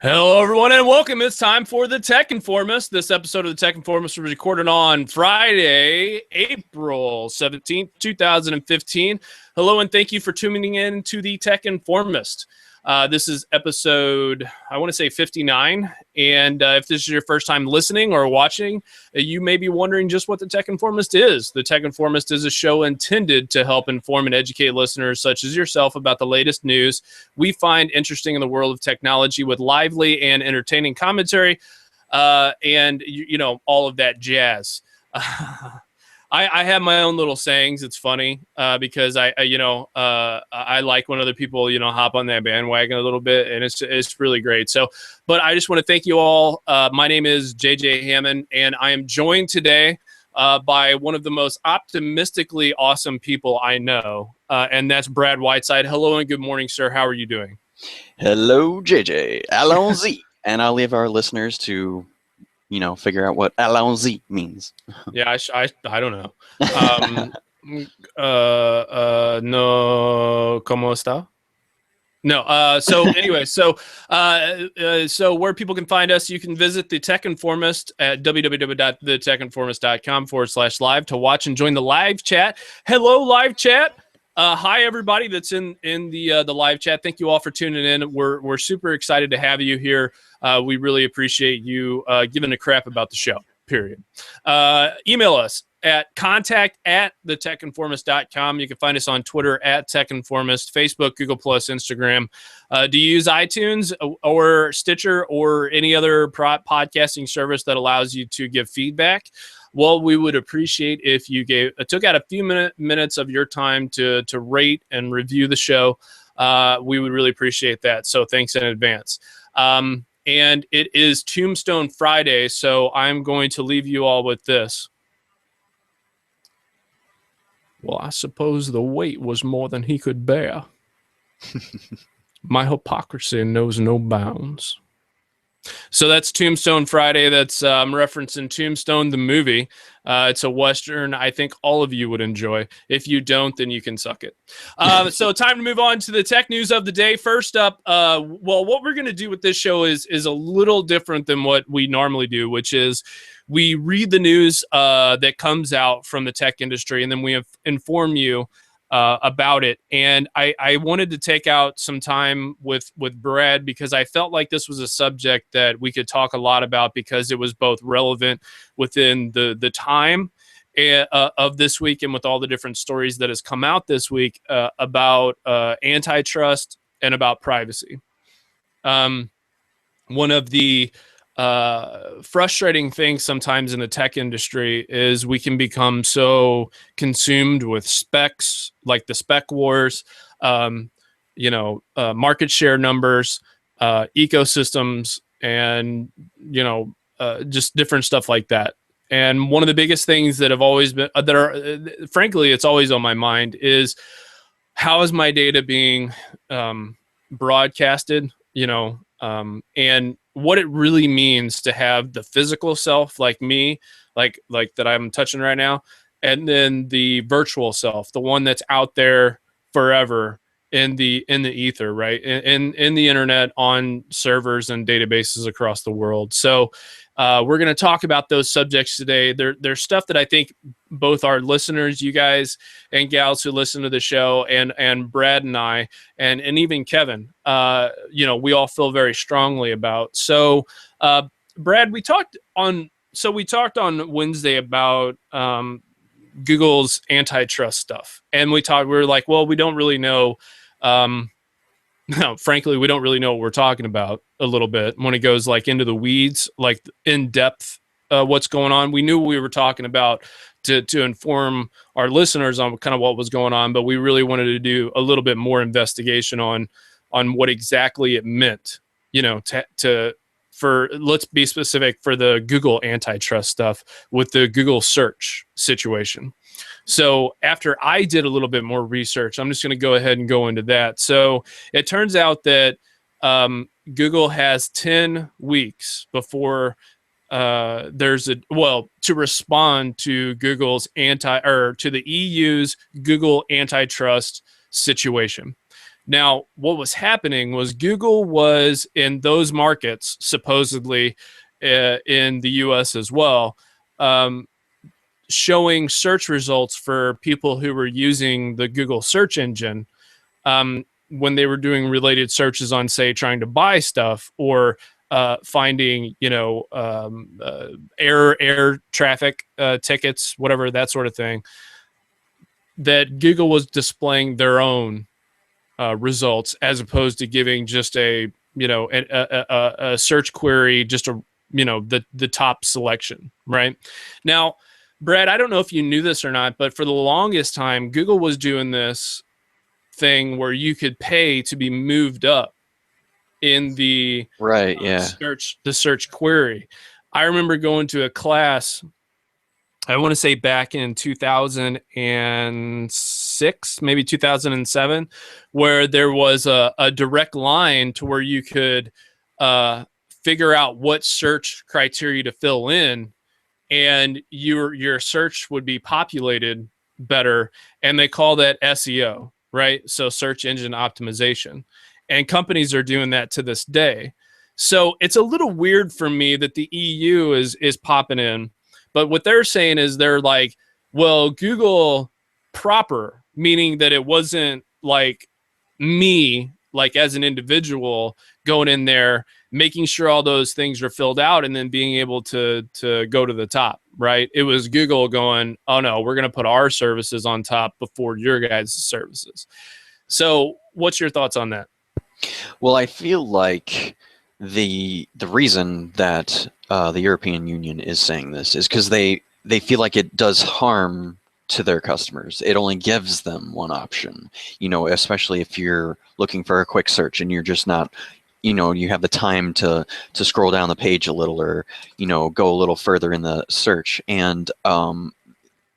Hello, everyone, and welcome. It's time for the Tech Informist. This episode of the Tech Informist was recorded on Friday, April 17th, 2015. Hello, and thank you for tuning in to the Tech Informist. This is episode, I want to say 59. And if this is your first time listening or watching, you may be wondering just what the Tech Informist is. The Tech Informist is a show intended to help inform and educate listeners such as yourself about the latest news we find interesting in the world of technology with lively and entertaining commentary and, all of that jazz. I have my own little sayings. It's funny because I like when other people, hop on that bandwagon a little bit, and it's really great. So, but I just want to thank you all. My name is JJ Hammond, and I am joined today by one of the most optimistically awesome people I know, and that's Brad Whiteside. Hello and good morning, sir. How are you doing? Hello, JJ. Allons-y. And I'll leave our listeners to figure out what allons-y means. Yeah, I don't know. No, ¿cómo está? No. So anyway, so where people can find us, you can visit the Tech Informist at www.thetechinformist.com/live to watch and join the live chat. Hello, live chat. Hi, everybody that's in the live chat. Thank you all for tuning in. We're super excited to have you here. We really appreciate you giving a crap about the show, period. Email us at contact@thetechinformist.com. You can find us on Twitter at TechInformist, Facebook, Google+, Instagram. Do you use iTunes or Stitcher or any other podcasting service that allows you to give feedback? Well, we would appreciate if you took out a few minutes of your time to rate and review the show. We would really appreciate that. So thanks in advance. And it is Tombstone Friday, so I'm going to leave you all with this. Well, I suppose the weight was more than he could bear. My hypocrisy knows no bounds. So that's Tombstone Friday. That's referencing Tombstone, the movie. It's a Western I think all of you would enjoy. If you don't, then you can suck it. So time to move on to the tech news of the day. First up, what we're going to do with this show is a little different than what we normally do, which is we read the news that comes out from the tech industry, and then we inform you about it. And I wanted to take out some time with Brad because I felt like this was a subject that we could talk a lot about because it was both relevant within the time of this week and with all the different stories that has come out this week about antitrust and about privacy. One of the frustrating thing sometimes in the tech industry is we can become so consumed with specs, like the spec wars, market share numbers, ecosystems, and just different stuff like that. And one of the biggest things that have always been frankly, it's always on my mind is how is my data being broadcasted, and what it really means to have the physical self like me, like that I'm touching right now, and then the virtual self, the one that's out there forever in the ether, right? In the internet, on servers and databases across the world. So we're going to talk about those subjects today. There's stuff that I think both our listeners, you guys and gals who listen to the show, and Brad and I, and even Kevin, we all feel very strongly about. So, Brad, we talked on Wednesday about Google's antitrust stuff, and we were like, well, we don't really know. No, frankly, we don't really know what we're talking about a little bit when it goes like into the weeds, like in depth, what's going on. We knew what we were talking about to inform our listeners on kind of what was going on, but we really wanted to do a little bit more investigation on what exactly it meant, for, let's be specific, for the Google antitrust stuff with the Google search situation. So after I did a little bit more research, I'm just going to go ahead and go into that. So it turns out that Google has 10 weeks before to respond to Google's to the EU's Google antitrust situation. Now, what was happening was Google was in those markets, supposedly in the US as well, showing search results for people who were using the Google search engine when they were doing related searches on, say, trying to buy stuff or finding, air traffic tickets, whatever, that sort of thing, that Google was displaying their own results as opposed to giving just a search query, just the top selection. Right now, Brad, I don't know if you knew this or not, but for the longest time, Google was doing this thing where you could pay to be moved up in the Right. Yeah. search query. I remember going to a class, I want to say back in 2006, maybe 2007, where there was a direct line to where you could figure out what search criteria to fill in, and your search would be populated better, and they call that SEO, right? So search engine optimization. And companies are doing that to this day. So it's a little weird for me that the EU is popping in. But what they're saying is they're like, well, Google proper, meaning that it wasn't like me, like as an individual, going in there, making sure all those things are filled out and then being able to go to the top, right? It was Google going, oh no, we're going to put our services on top before your guys' services. So what's your thoughts on that? Well, I feel like the reason that the European Union is saying this is because they feel like it does harm to their customers. It only gives them one option, especially if you're looking for a quick search and you're just not, you have the time to scroll down the page a little or, go a little further in the search. And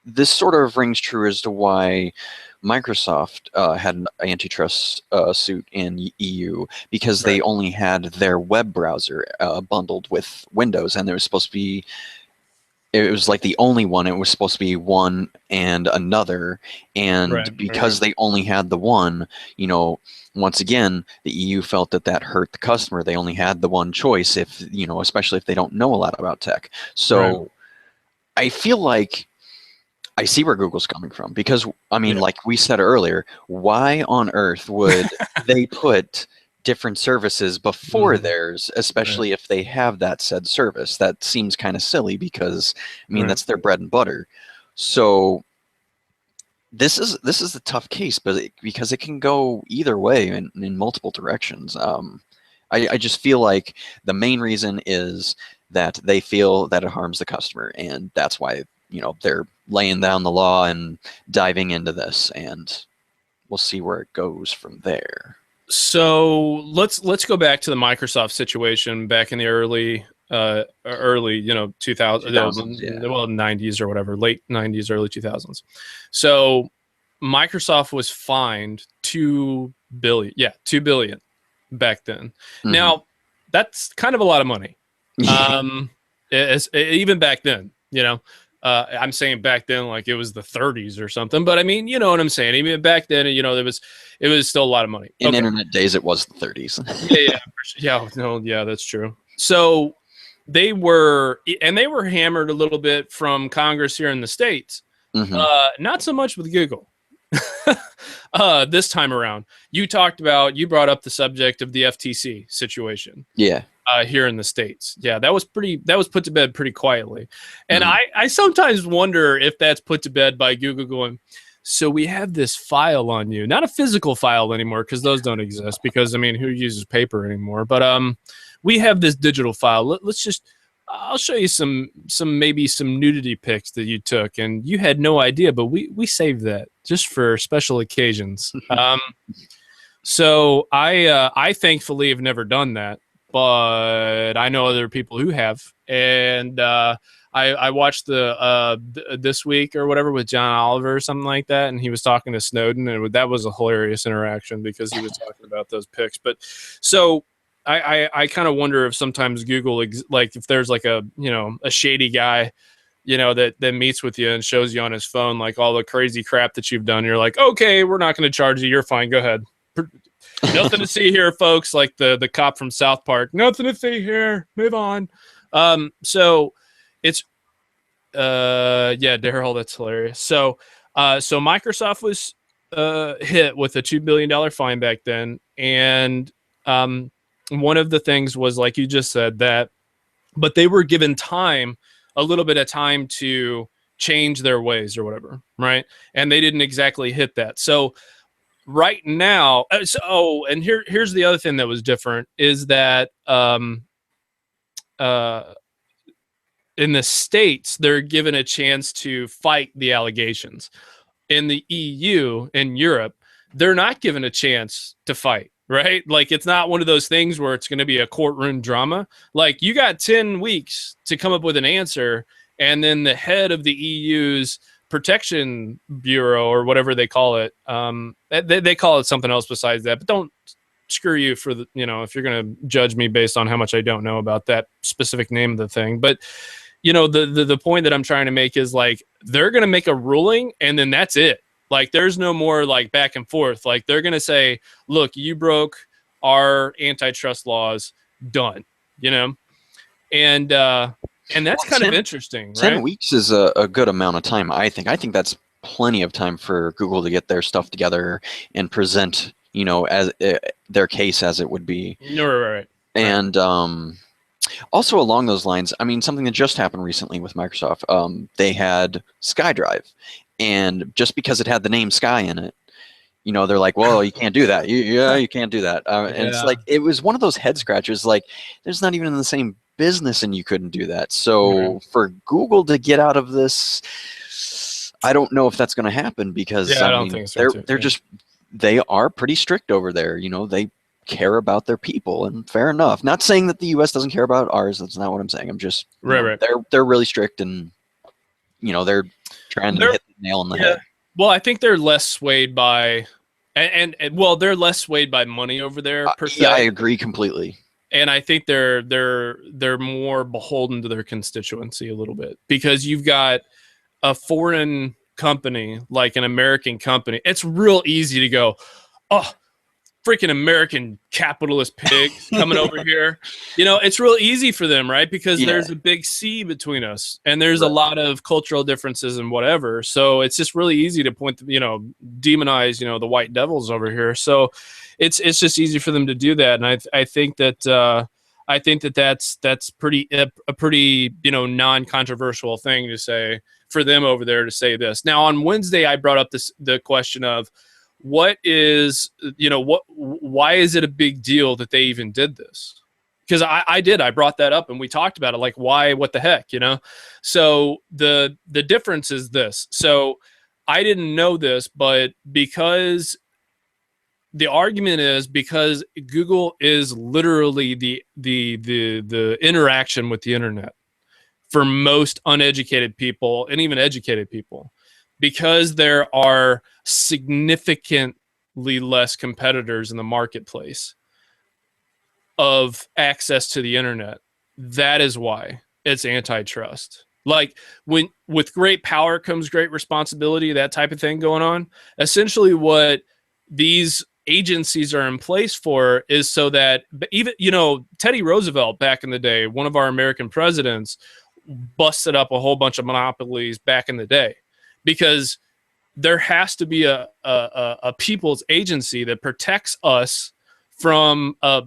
this sort of rings true as to why Microsoft had an antitrust suit in EU because they only had their web browser bundled with Windows, and there was supposed to be, it was like the only one. It was supposed to be one and another, and because they only had the one, once again, the EU felt that hurt the customer. They only had the one choice, if especially if they don't know a lot about tech. So I feel like I see where Google's coming from because, I mean, like we said earlier, why on earth would they put different services before theirs, especially if they have that said service? That seems kind of silly because, I mean, that's their bread and butter. So this is a tough case, but because it can go either way in multiple directions. I just feel like the main reason is that they feel that it harms the customer, and that's why they're laying down the law and diving into this, and we'll see where it goes from there. So let's go back to the Microsoft situation back in the early 2000s, 2000s, well, 90s or whatever, late 90s, early 2000s. So Microsoft was fined $2 billion back then. Now that's kind of a lot of money. Even back then, I'm saying back then like it was the 30s or something, but I mean, you know what I'm saying? Even back then, it was still a lot of money. In internet days, it was the 30s. Yeah, that's true. So they were hammered a little bit from Congress here in the States. Not so much with Google. This time around, you brought up the subject of the FTC situation. Yeah. Here in the States. Yeah, that was put to bed pretty quietly. And I sometimes wonder if that's put to bed by Google going, so we have this file on you, not a physical file anymore, because those don't exist, because I mean, who uses paper anymore? But we have this digital file. I'll show you some nudity pics that you took and you had no idea, but we saved that just for special occasions. So I thankfully have never done that, but I know other people who have. And I watched the This Week or whatever with John Oliver or something like that, and he was talking to Snowden, and that was a hilarious interaction because he was talking about those pics. But so I kind of wonder if sometimes Google, like if there's like a shady guy, that meets with you and shows you on his phone like all the crazy crap that you've done. You're like, okay, we're not going to charge you. You're fine. Go ahead. Nothing to see here, folks. Like the cop from South Park. Nothing to see here. Move on. So it's yeah, Daryl, that's hilarious. So Microsoft was hit with a $2 billion fine back then, and one of the things was, like you just said, that, but they were given time, a little bit of time to change their ways or whatever, right? And they didn't exactly hit that. So right now, and here's the other thing that was different is that in the States, they're given a chance to fight the allegations. In the EU, in Europe, they're not given a chance to fight, right? Like, it's not one of those things where it's going to be a courtroom drama. Like, you got 10 weeks to come up with an answer, and then the head of the EU's protection bureau, or whatever they call it, they call it something else besides that, but don't screw you for the, if you're going to judge me based on how much I don't know about that specific name of the thing. But the point that I'm trying to make is, like, they're going to make a ruling and then that's it. Like, there's no more like back and forth. Like, they're going to say, look, you broke our antitrust laws, done, and that's kind of interesting, right? 10 weeks is a good amount of time. I think that's plenty of time for Google to get their stuff together and present, as their case as it would be. Right. And also along those lines, I mean, something that just happened recently with Microsoft, they had SkyDrive, and just because it had the name Sky in it, they're like, well, you can't do that. You can't do that. And it's like, it was one of those head scratchers. Like, there's not even in the same business and you couldn't do that. So for Google to get out of this, I don't know if that's going to happen, because I don't think so, they are pretty strict over there. They care about their people, and fair enough. Not saying that the U.S. doesn't care about ours. That's not what I'm saying. I'm just right. They're really strict, and they're trying to hit the nail on the head. Well, I think they're less swayed by, and they're less swayed by money over there per se. Yeah, I agree completely. And I think they're more beholden to their constituency a little bit, because you've got a foreign company like an American company. It's real easy to go, oh, freaking American capitalist pigs coming over here. It's real easy for them, right? Because there's a big sea between us, and there's a lot of cultural differences and whatever. So it's just really easy to demonize, the white devils over here. So it's just easy for them to do that. And I think that that's pretty a pretty non-controversial thing to say for them over there to say this. Now, on Wednesday, I brought up the question of, why is it a big deal that they even did this? Because I brought that up and we talked about it, like, why, what the heck, So the difference is this. So I didn't know this, but because the argument is, because Google is literally the interaction with the internet for most uneducated people and even educated people, because there are significantly less competitors in the marketplace of access to the internet. That is why it's antitrust. Like, when with great power comes great responsibility, that type of thing going on. Essentially what these agencies are in place for is so that even, Teddy Roosevelt back in the day, one of our American presidents, busted up a whole bunch of monopolies back in the day, because there has to be a people's agency that protects us from a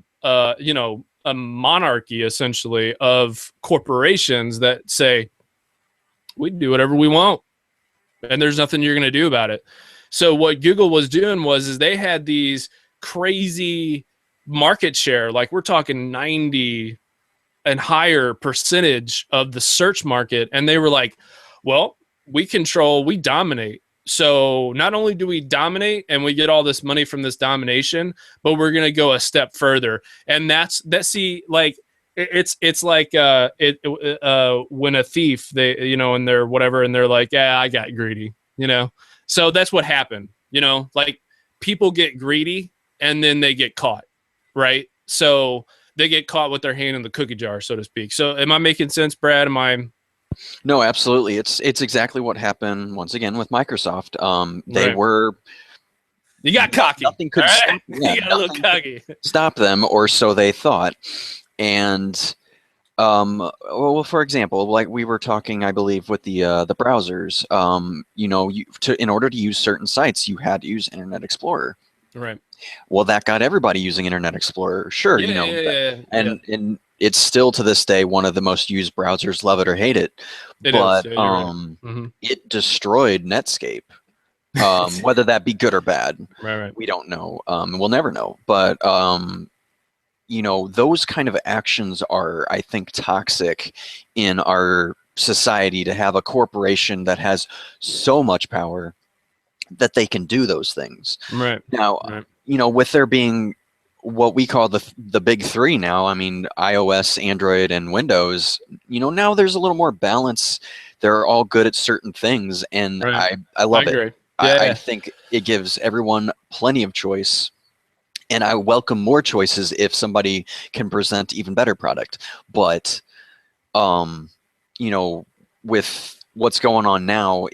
monarchy, essentially, of corporations that say, we can do whatever we want and there's nothing you're going to do about it. So what Google was doing is they had these crazy market share, like we're talking 90 and higher percentage of the search market. And they were like, well, we dominate. So not only do we dominate and we get all this money from this domination, but we're going to go a step further. And it's like when a thief, they, and they're whatever, and they're like, yeah, I got greedy, So that's what happened, like, people get greedy and then they get caught, right? So they get caught with their hand in the cookie jar, so to speak. So am I making sense, Brad? No, absolutely. It's exactly what happened once again with Microsoft. You got cocky. Nothing could all right? stop, yeah, You got a little nothing could cocky. stop them, or so they thought. And well, for example, like we were talking, I believe, with the browsers. You know, in order to use certain sites, you had to use Internet Explorer. Right. Well, that got everybody using Internet Explorer. Sure, Yeah, you know, yeah. and it's still to this day one of the most used browsers. Love it or hate it, It is. but Yeah, you're right. Mm-hmm. it destroyed Netscape. Whether that be good or bad, Right. we don't know. We'll never know. But you know, those kind of actions are, I think, toxic in our society, to have a corporation that has so much power that they can do those things. Right. Now, Right. you know, with there being what we call the big three now, I mean, iOS, Android, and Windows, you know, now there's a little more balance. They're all good at certain things, and Right. I love it. agree. I think it gives everyone plenty of choice, and I welcome more choices if somebody can present even better product. But you know, with what's going on now,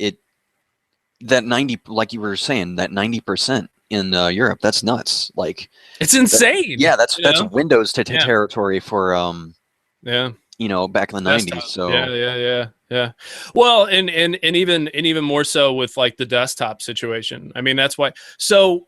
that 90, like you were saying, that 90% in Europe, that's nuts. Like, It's insane. yeah, that's you know? Windows Yeah. territory for Yeah. you know, back in the Desktop. 90s. So Yeah. Well, and even more so with like the desktop situation. I mean, that's why. So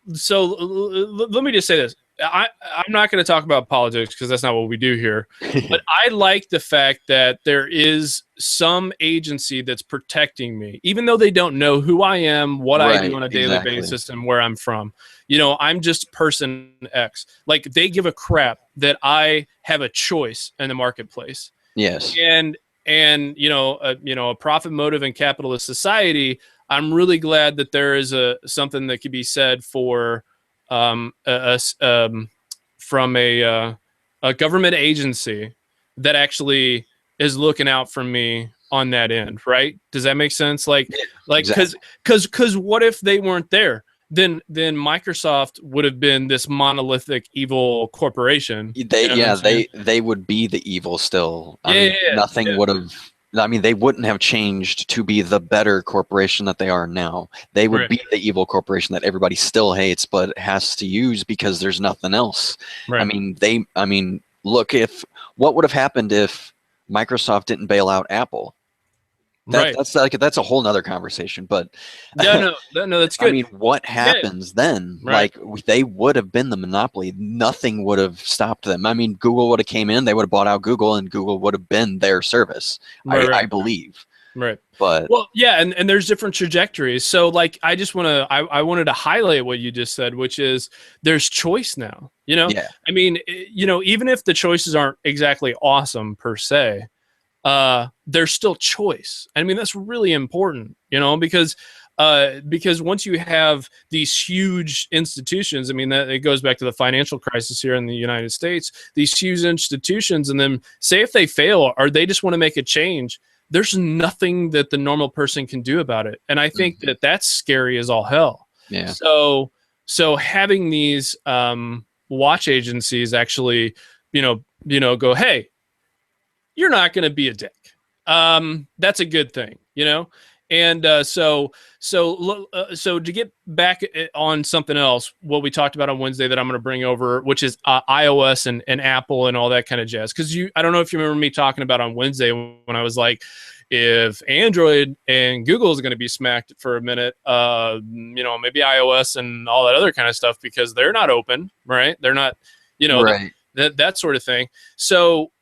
let me just say this. I'm not going to talk about politics because that's not what we do here. But I like the fact that there is some agency that's protecting me, even though they don't know who I am, what I do right, on a daily exactly. basis, and where I'm from. You know, I'm just person X. Like, they give a crap that I have a choice in the marketplace. Yes. And you know, a profit motive in capitalist society, I'm really glad that there is something that could be said for from a government agency that actually is looking out for me on that end, right? Does that make sense? Like Exactly. because what if they weren't there? Then Microsoft would have been this monolithic evil corporation. They, You know what yeah, I'm saying? they would be the evil still. I mean, Yeah. nothing would have. I mean, they wouldn't have changed to be the better corporation that they are now. They would Right. be the evil corporation that everybody still hates, but has to use because there's nothing else. Right. I mean, look, what would have happened if Microsoft didn't bail out Apple? Right. That's a whole nother conversation. But No, that's I good. mean, what Yeah. happens then? Right. Like, they would have been the monopoly. Nothing would have stopped them. I mean, Google would have came in, they would have bought out Google, and Google would have been their service. Right. I believe. Right. But Well, yeah, and there's different trajectories. So like I wanted to highlight what you just said, which is there's choice now. You know? yeah, I mean, you know, even if the choices aren't exactly awesome per se, there's still choice. I mean, that's really important, you know, because once you have these huge institutions, I mean, that it goes back to the financial crisis here in the United States, these huge institutions, and then say if they fail or they just want to make a change, there's nothing that the normal person can do about it. And I think that that's scary as all hell. yeah, So having these watch agencies actually, go, hey, you're not going to be a dick. That's a good thing, you know? And so to get back on something else, what we talked about on Wednesday that I'm going to bring over, which is iOS and Apple and all that kind of jazz. Because I don't know if you remember me talking about on Wednesday when I was like, if Android and Google is going to be smacked for a minute, maybe iOS and all that other kind of stuff, because they're not open, right? They're not, right. that sort of thing. So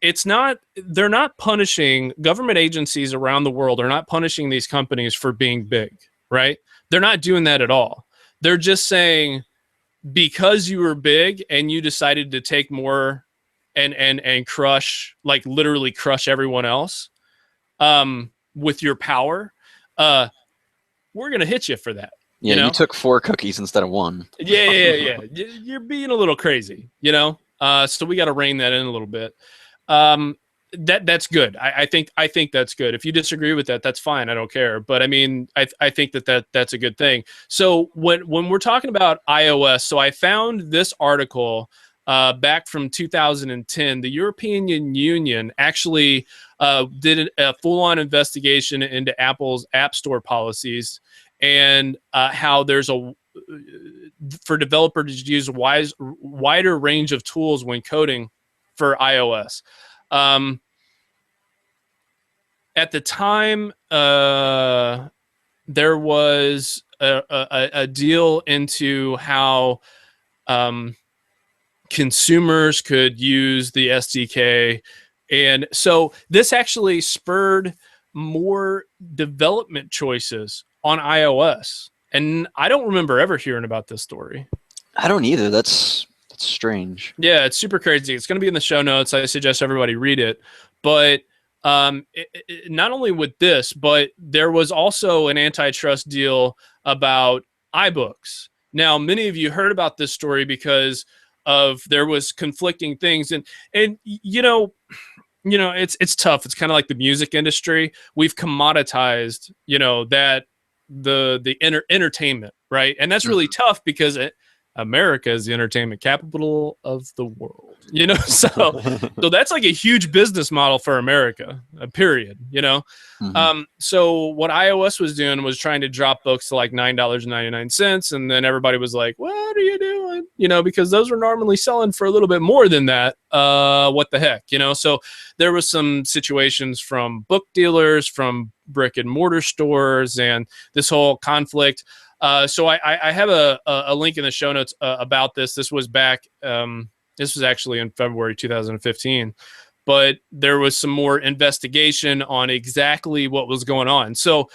they're not punishing government agencies around the world, are not punishing these companies for being big, right? They're not doing that at all. They're just saying, because you were big and you decided to take more and crush, like literally crush everyone else with your power, we're going to hit you for that. Yeah, you know? you took 4 cookies instead of 1. Yeah. You're being a little crazy, so we got to rein that in a little bit. That's good. I think that's good. If you disagree with that, that's fine. I don't care. But I mean, I think that's a good thing. So when we're talking about iOS, so I found this article back from 2010. The European Union actually did a full-on investigation into Apple's App Store policies, and how there's for developers to use wider range of tools when coding for iOS. At the time, there was a deal into how consumers could use the SDK. And so this actually spurred more development choices on iOS. And I don't remember ever hearing about this story. I don't either. That's strange. Yeah, it's super crazy. It's going to be in the show notes. I suggest everybody read it. But not only with this, but there was also an antitrust deal about iBooks. Now, many of you heard about this story because of there was conflicting things, and it's tough. It's kind of like the music industry. We've commoditized, that the entertainment, right? And that's really tough because America is the entertainment capital of the world, so that's like a huge business model for America, period, so what iOS was doing was trying to drop books to like $9.99, and then everybody was like, what are you doing, because those were normally selling for a little bit more than that. What the heck, so there was some situations from book dealers, from brick and mortar stores, and this whole conflict. So I have a link in the show notes about this. This was back, this was actually in February 2015, but there was some more investigation on exactly what was going on. So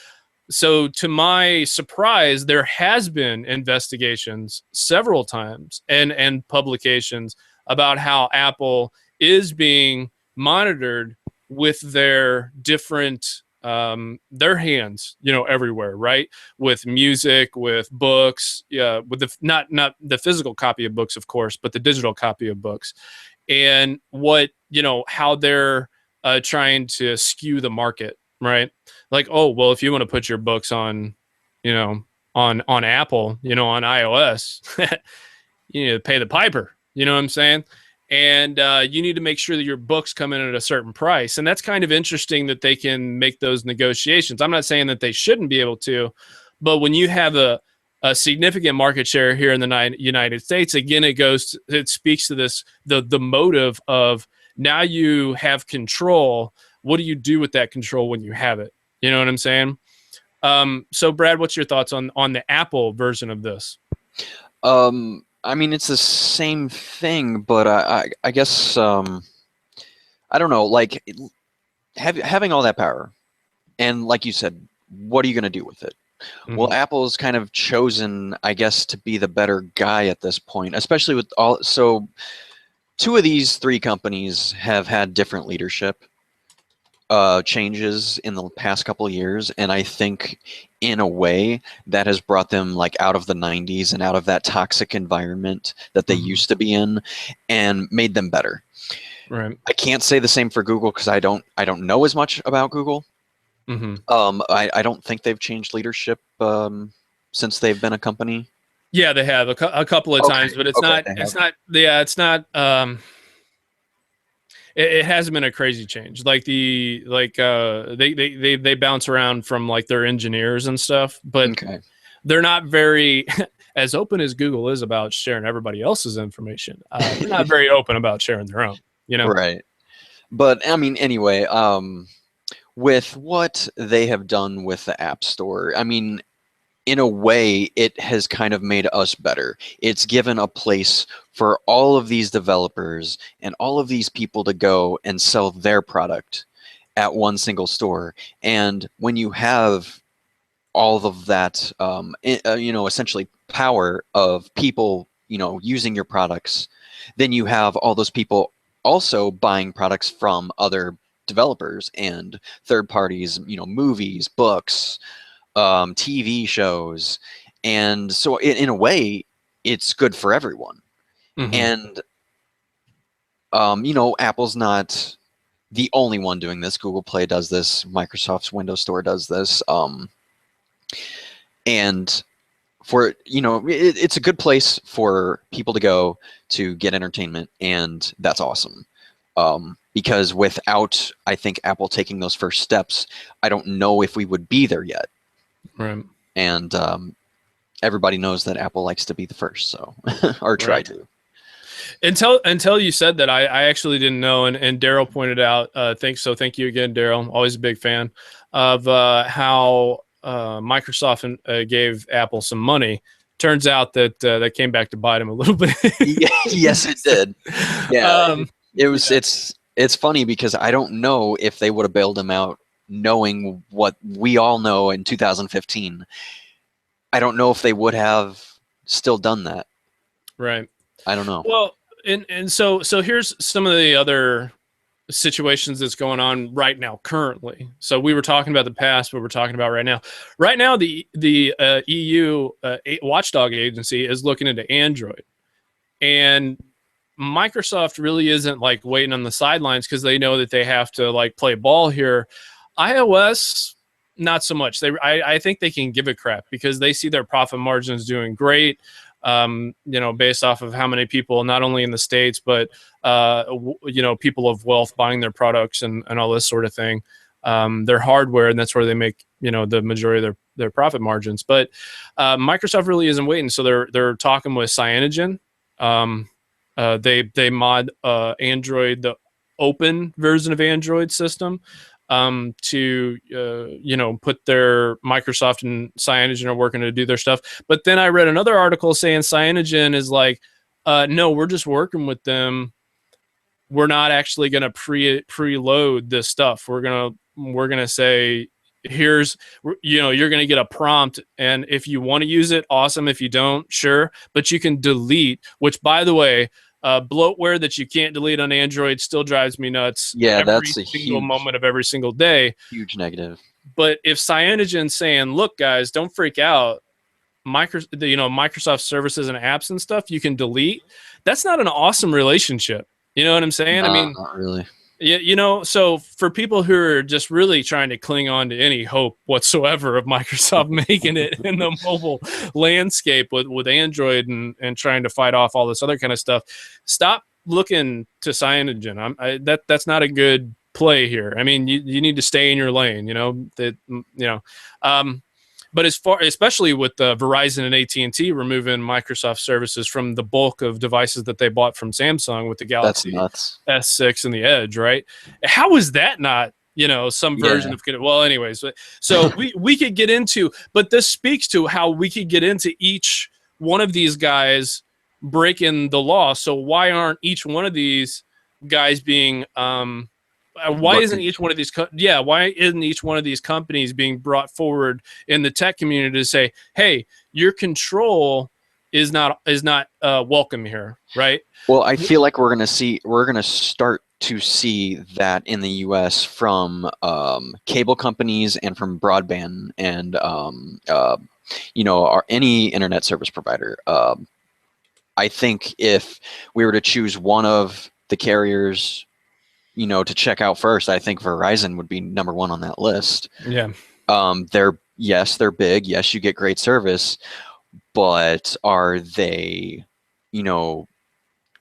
to my surprise, there has been investigations several times and publications about how Apple is being monitored with their different their hands, everywhere, right? With music, with books, with the not the physical copy of books, of course, but the digital copy of books, and what how they're trying to skew the market, right? Like, oh well, if you want to put your books on, on Apple, on iOS, you need to pay the piper. You know what I'm saying? And you need to make sure that your books come in at a certain price. And that's kind of interesting that they can make those negotiations. I'm not saying that they shouldn't be able to, but when you have a significant market share here in the United States, again, it speaks to this, the motive of now you have control. What do you do with that control when you have it? You know what I'm saying? So Brad, what's your thoughts on the Apple version of this? I mean, it's the same thing, but I guess I don't know. Like having all that power, and like you said, what are you going to do with it? Mm-hmm. Well, Apple's kind of chosen, I guess, to be the better guy at this point, especially with all. So, two of these three companies have had different leadership changes in the past couple of years, and I think in a way that has brought them like out of the 90s and out of that toxic environment that they used to be in, and made them better. Right. I can't say the same for Google because I don't know as much about Google. Mm-hmm. I don't think they've changed leadership since they've been a company. Yeah, they have a couple of times, but it's not. It hasn't been a crazy change. Like they bounce around from like their engineers and stuff, but they're not very as open as Google is about sharing everybody else's information. They're not very open about sharing their own, Right. But I mean, anyway, with what they have done with the App Store, I mean, in a way, it has kind of made us better. It's given a place for all of these developers and all of these people to go and sell their product at one single store. And when you have all of that, essentially power of people, using your products, then you have all those people also buying products from other developers and third parties, movies, books, TV shows. And so in a way, it's good for everyone. Mm-hmm. And, Apple's not the only one doing this. Google Play does this. Microsoft's Windows Store does this. And for, it's a good place for people to go to get entertainment. And that's awesome. Because without, I think, Apple taking those first steps, I don't know if we would be there yet. Right. And everybody knows that Apple likes to be the first, so or try Right. to. Until you said that, I actually didn't know, and Daryl pointed out. Thank you again, Daryl. Always a big fan of how Microsoft gave Apple some money. Turns out that that came back to bite him a little bit. Yes, it did. Yeah, it was. Yeah. It's funny because I don't know if they would have bailed him out, knowing what we all know in 2015. I don't know if they would have still done that. Right. I don't know. Well, and so here's some of the other situations that's going on right now currently. So we were talking about the past, but we're talking about right now. Right now, the EU watchdog agency is looking into Android, and Microsoft really isn't like waiting on the sidelines because they know that they have to like play ball here. iOS, not so much. I think they can give a crap because they see their profit margins doing great. Based off of how many people, not only in the States, but, people of wealth buying their products and all this sort of thing. Their hardware, and that's where they make, the majority of their profit margins. But Microsoft really isn't waiting. So they're talking with Cyanogen. They mod Android, the open version of Android system, to put their Microsoft and Cyanogen are working to do their stuff. But then I read another article saying Cyanogen is like, no, we're just working with them. We're not actually going to preload this stuff. We're gonna say, here's, you're going to get a prompt, and if you want to use it, awesome. If you don't, sure, but you can delete. Which, by the way, bloatware that you can't delete on Android still drives me nuts. Yeah, every that's a single moment of every single day. huge negative. But if Cyanogen's saying, look, guys, don't freak out, Microsoft services and apps and stuff you can delete, that's not an awesome relationship. You know what I'm saying? No, I mean, not really. yeah, so for people who are just really trying to cling on to any hope whatsoever of Microsoft making it in the mobile landscape with Android and trying to fight off all this other kind of stuff, stop looking to Cyanogen. That's not a good play here. I mean, you need to stay in your lane, but especially with Verizon and AT&T removing Microsoft services from the bulk of devices that they bought from Samsung with the Galaxy S6 and the Edge, right? How is that not, some version of – well, anyways. So we could get into – but this speaks to how we could get into each one of these guys breaking the law. So why aren't each one of these guys being why isn't each one of these companies being brought forward in the tech community to say, hey, your control is not welcome here, right? Well, I feel like we're going to start to see that in the US from cable companies and from broadband and any internet service provider. I think if we were to choose one of the carriers to check out first, I think Verizon would be number one on that list. Yeah. They're big. Yes, you get great service, but are they,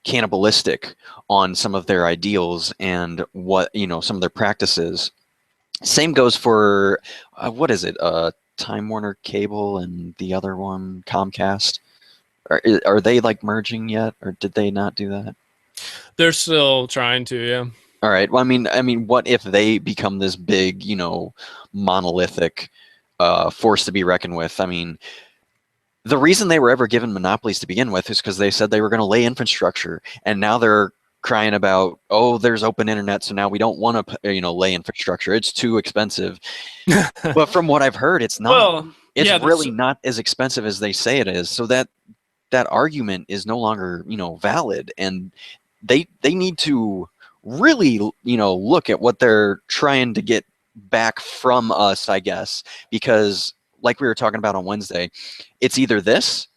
cannibalistic on some of their ideals and what, some of their practices? Same goes for, what is it? Time Warner Cable and the other one, Comcast. Are they like merging yet, or did they not do that? They're still trying to, yeah. All right. Well, I mean, what if they become this big, monolithic force to be reckoned with? I mean, the reason they were ever given monopolies to begin with is because they said they were going to lay infrastructure, and now they're crying about, oh, there's open internet, so now we don't want to, lay infrastructure. It's too expensive. But from what I've heard, it's not. Well, it's really not as expensive as they say it is. So that argument is no longer, valid, and they need to really, look at what they're trying to get back from us, I guess, because like we were talking about on Wednesday, it's either this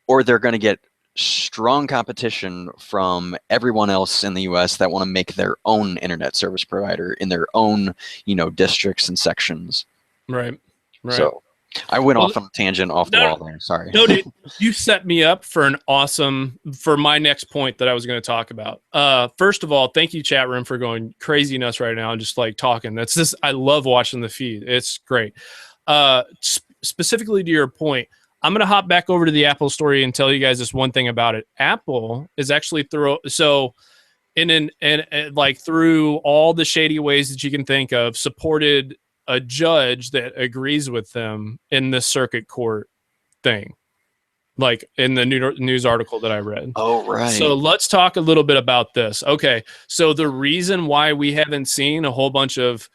or they're going to get strong competition from everyone else in the US that want to make their own internet service provider in their own, districts and sections. Right. So I went off on a tangent off the wall there. Sorry. No, dude, you set me up for my next point that I was going to talk about. First of all, thank you, chat room, for going crazy nuts right now and just like talking. I love watching the feed. It's great. Specifically to your point, I'm gonna hop back over to the Apple story and tell you guys just one thing about it. Apple is actually like through all the shady ways that you can think of, supported a judge that agrees with them in the circuit court thing, like in the news article that I read. Oh, right. So let's talk a little bit about this. Okay, so the reason why we haven't seen a whole bunch of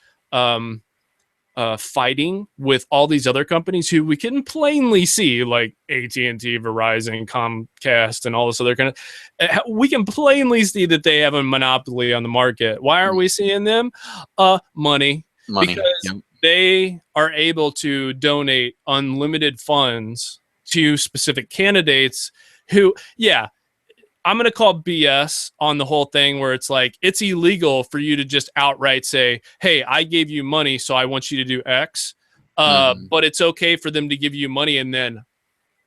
fighting with all these other companies who we can plainly see, like AT&T, Verizon, Comcast, and all this other kind of, we can plainly see that they have a monopoly on the market. Why aren't we seeing them? Money. Because they are able to donate unlimited funds to specific candidates who, I'm going to call BS on the whole thing, where it's like, it's illegal for you to just outright say, hey, I gave you money, so I want you to do X. But it's okay for them to give you money and then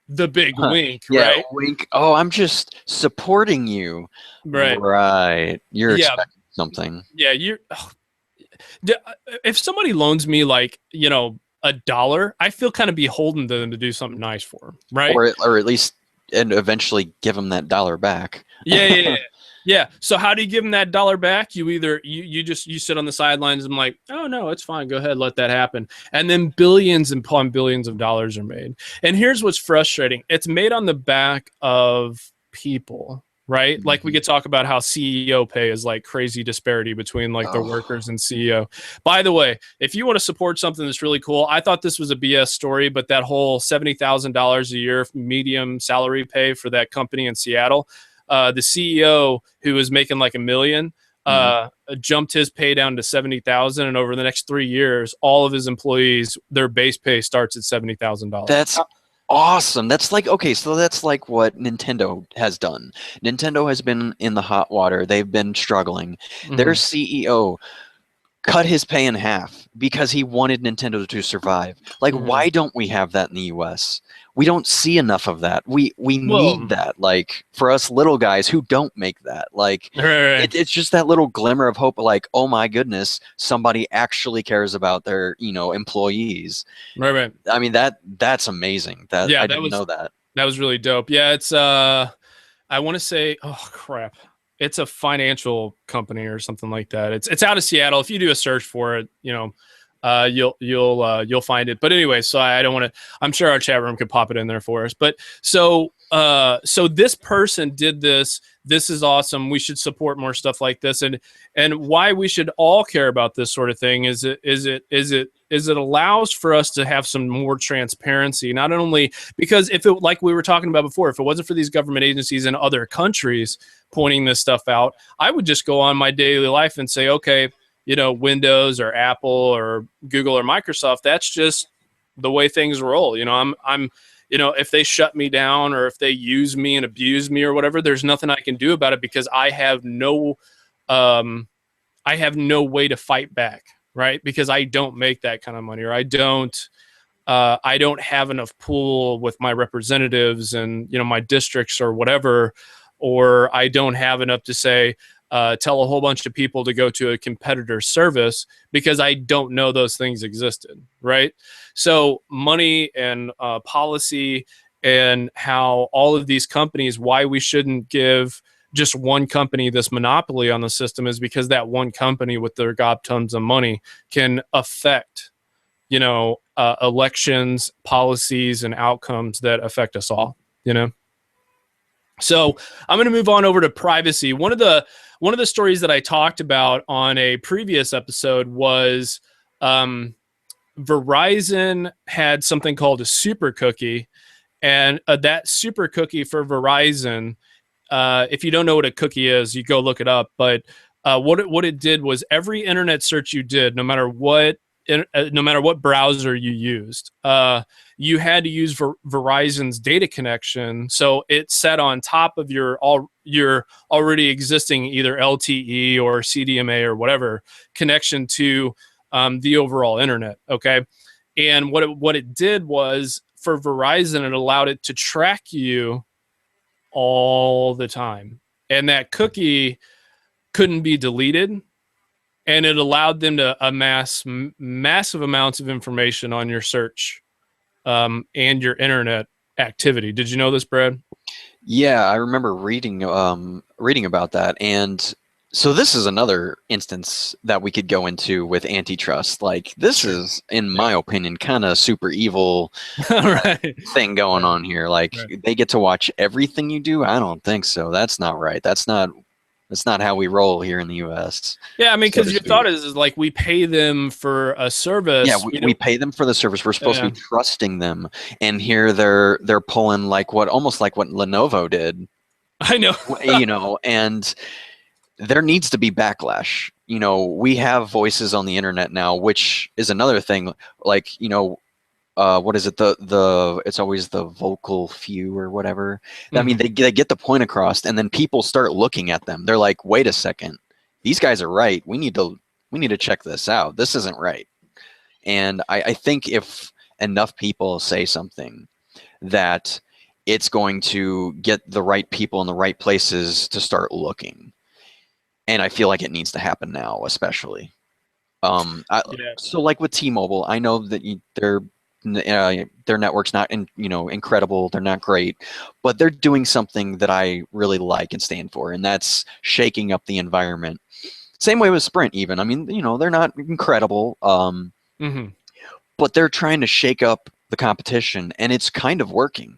the big wink, right? Wink. Oh, I'm just supporting you. Right. You're expecting something. Yeah. If somebody loans me like, $1, I feel kind of beholden to them to do something nice for them, right? Or at least, and eventually give them that dollar back. Yeah. So how do you give them that dollar back? You either you sit on the sidelines and like, oh no, it's fine, go ahead, let that happen. And then billions upon billions of dollars are made. And here's what's frustrating: it's made on the back of people, right? Like we could talk about how CEO pay is like crazy disparity between like the workers and CEO. By the way, if you want to support something that's really cool, I thought this was a BS story, but that whole $70,000 a year medium salary pay for that company in Seattle, the CEO, who was making like $1 million, jumped his pay down to $70,000, and over the next 3 years, all of his employees, their base pay starts at $70,000. That's awesome. That's like, okay, so that's like what Nintendo has done. Nintendo has been in the hot water. They've been struggling. Their CEO cut his pay in half because he wanted Nintendo to survive. Like, why don't we have that in the US? We don't see enough of that. We need that, like, for us little guys who don't make that. Like, it's just that little glimmer of hope, like, oh my goodness, somebody actually cares about their, employees. Right. I mean, that's amazing. I didn't know that. That was really dope. Yeah, it's I want to say, oh crap, it's a financial company or something like that. It's out of Seattle. If you do a search for it, you'll find it. But anyway, so I don't want to. I'm sure our chat room could pop it in there for us. But so this person did this. This is awesome. We should support more stuff like this. And why we should all care about this sort of thing is it allows for us to have some more transparency. Not only because if it, like we were talking about before, if it wasn't for these government agencies in other countries pointing this stuff out, I would just go on my daily life and say, okay, Windows or Apple or Google or Microsoft, that's just the way things roll. I'm if they shut me down or if they use me and abuse me or whatever, there's nothing I can do about it because I have no way to fight back, right? Because I don't make that kind of money, or I don't have enough pool with my representatives and my districts or whatever, or I don't have enough to say, tell a whole bunch of people to go to a competitor service because I don't know those things existed, right? So money and policy and how all of these companies, why we shouldn't give just one company this monopoly on the system is because that one company with their gob tons of money can affect, elections, policies, and outcomes that affect us all, So I'm going to move on over to privacy. One of the stories that I talked about on a previous episode was Verizon had something called a super cookie, and that super cookie for Verizon, if you don't know what a cookie is, you go look it up. But what it did was every internet search you did, no matter what browser you used, you had to use Verizon's data connection. So it sat on top of your already existing either LTE or CDMA or whatever connection to the overall internet. Okay. And what it did was, for Verizon, it allowed it to track you all the time. And that cookie couldn't be deleted. And it allowed them to amass massive amounts of information on your search and your internet activity. Did you know this, Brad? Yeah, I remember reading about that, and so this is another instance that we could go into with antitrust. Like this Sure. is, in Yeah. my opinion, kind of super evil Right. thing going Right. on here. Like Right. they get to watch everything you do. I don't think so. That's not right. That's not how we roll here in the U.S., Yeah, I mean, so because to your thought speak. is like we pay them for a Yeah, service. we pay them for the service. We're supposed to Yeah, be trusting them, and here they're pulling like what almost like what Lenovo did, I know. and there needs to be backlash. We have voices on the internet now, which is another thing. Like, what is it? The it's always the vocal few or whatever. I mean, Mhm. they get the point across, and then people start looking at them. They're like, wait a second, these guys are right. We need to check this out. This isn't right. And I think if enough people say something, that it's going to get the right people in the right places to start looking. And I feel like it needs to happen now, especially. Yeah. So like with T-Mobile, I know that their network's not incredible. They're not great, but they're doing something that I really like and stand for, and that's shaking up the environment. Same way with Sprint, even. I mean, they're not incredible, Hmm. but they're trying to shake up the competition, and it's kind of working.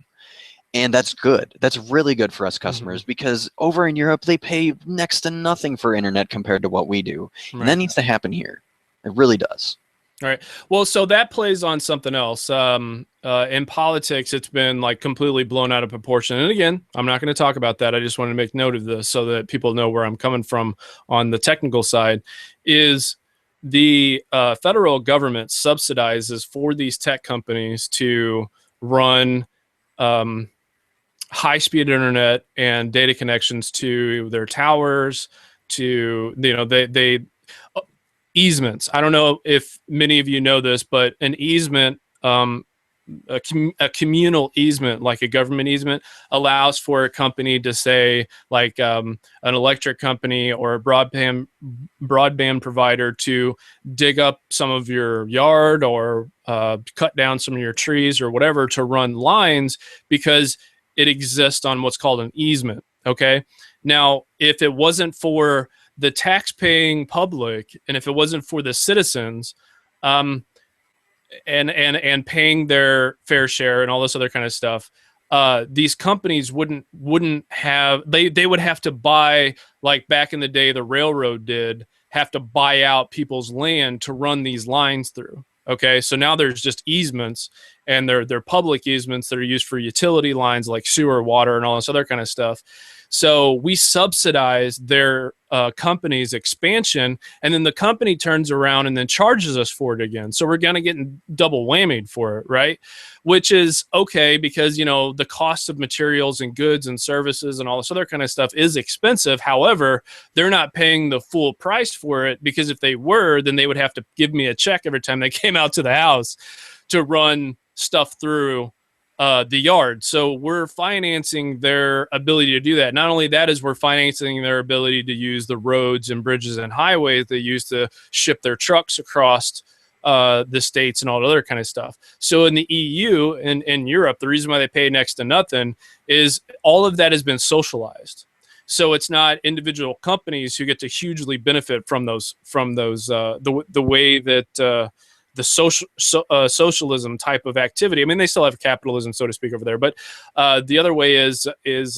And that's good. That's really good for us Hmm. customers because over in Europe, they pay next to nothing for internet compared to what we do. And that Right. needs to happen here. It really does. All right. Well, so that plays on something else. In politics, it's been like completely blown out of proportion. And again, I'm not going to talk about that. I just want to make note of this so that people know where I'm coming from on the technical side. Is the federal government subsidizes for these tech companies to run um, high-speed internet and data connections to their towers, to they easements. I don't know if many of you know this, but an easement, a communal easement, like a government easement, allows for a company to say, like an electric company or a broadband provider, to dig up some of your yard or cut down some of your trees or whatever to run lines because it exists on what's called an easement. Okay. Now, if it wasn't for the tax-paying public, and if it wasn't for the citizens, um, and paying their fair share and all this other kind of stuff, these companies wouldn't have, they would have to buy, like back in the day the railroad did, have to buy out people's land to run these lines through. Okay, so now there's just easements, and they're public easements that are used for utility lines like sewer, water, and all this other kind of stuff. So we subsidize their company's expansion, and then the company turns around and then charges us for it again. So we're going to get double whammied for it, right? Which is okay because, the cost of materials and goods and services and all this other kind of stuff is expensive. However, they're not paying the full price for it, because if they were, then they would have to give me a check every time they came out to the house to run stuff through the yard. So we're financing their ability to do that. Not only that, is we're financing their ability to use the roads and bridges and highways they use to ship their trucks across the states and all that other kind of stuff. So in the EU and in Europe, the reason why they pay next to nothing is all of that has been socialized. So it's not individual companies who get to hugely benefit from the way that the socialism type of activity. I mean, they still have capitalism, so to speak, over there, but the other way is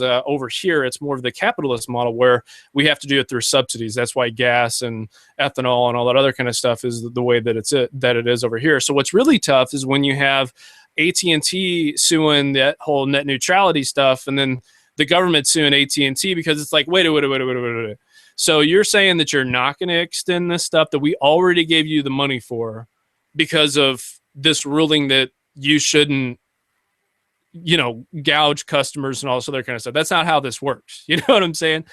over here. It's more of the capitalist model where we have to do it through subsidies. That's why gas and ethanol and all that other kind of stuff is the way that it is over here. So what's really tough is when you have AT&T suing that whole net neutrality stuff, and then the government suing AT&T because it's like, wait. So you're saying that you're not going to extend this stuff that we already gave you the money for, because of this ruling that you shouldn't, gouge customers and all this other kind of stuff. That's not how this works. You know what I'm saying?